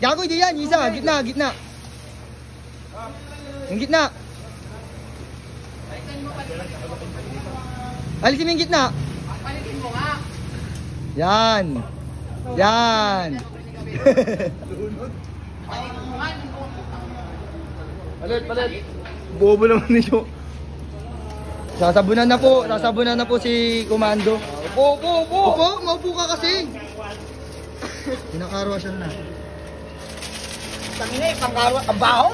Gago, di yan. Isa. Gitna, gitna. Yung gitna. Alisin mo yung gitna. Palitin mo nga. Yan. Yan. Palit. Bobo naman ninyo. Sasabunan na po si Komando. Upo, maupo ka kasi. Pinakarwasyan na. Tangina, pangkarwa, ang baho?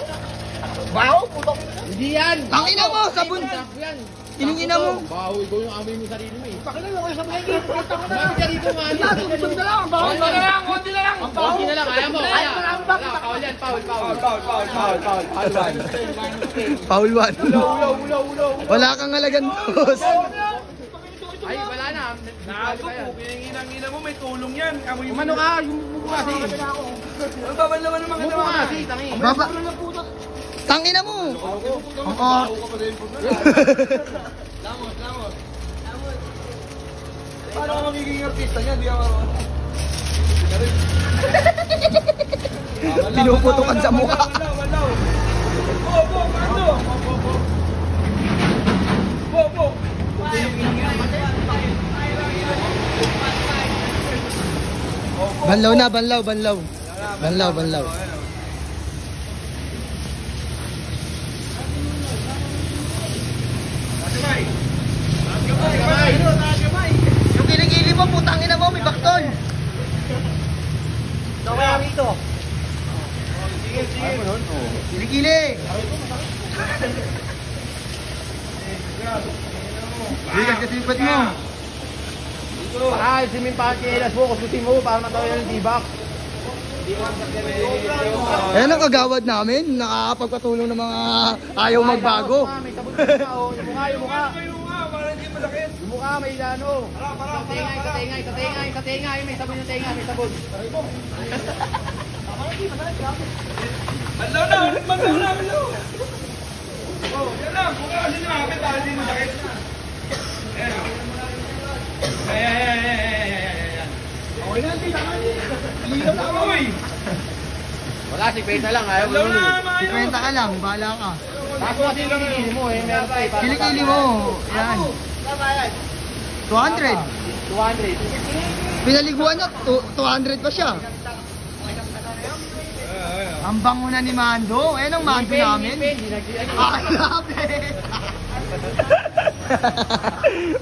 Baho, putok. Hindi yan. Tangina mo, sabon. Iningina mo. Baho, ikaw yung amoy mo sarili mo eh. Pakilala ko sa mga dito. Bakit ka rito nga? Susubog na lang, ang baho. Konti na lang. Konti na lang, ayaw mo. Ayaw mo lang, bakit? Foul yan, foul. Foul 1. Ulaw. Wala kang alagantos. Ay, wala na. Nago po, pinangina mo, may tulong yan. Amoy mo. Umano ka, yung bumasi. Ang babal naman ng mga Yung bumasi, tangi. Baba. Tangina mo. Oo. Paano ka magiging artista niya? Di ako. Pinuputukan sa mukha. Walaw. Bo, Mando. Bo. Banlaw na, banlaw. Banlaw. Gamay. Yung kilikili mo, putang ina mo, may baktol. Ito kaya dito. Kilikili. Bigas kasi yung pad mo. Para simin pa ang kilas mo, kusutin mo para matawa yung D-box. Ayan ang kagawad namin, nakakapagpatulong ng mga ayaw magbago. May tabot sa mukha, yung mukha. Para hindi masakit. Yung mukha may lano. Katengay, may sabon yung tenga, may sabon. Manlaw na. Oh, yan lang. Kung kasi nakakapit, para hindi masakit. Ayan. Okay na, hindi ligaw na ako eh. Wala, si Pesa lang, ayaw mo Manlaw yun. na, maayo. 50 ka lang, bahala ka. Tapos kasi yung kilikili mo eh, meron pa eh. Kilikili mo, yan. 200. 200. Pinaliguan niya, 200 pa siya. Ang bango na ni Mando. Ayan ang Mando namin. Ah, grabe.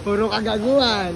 Puro kagaguhan.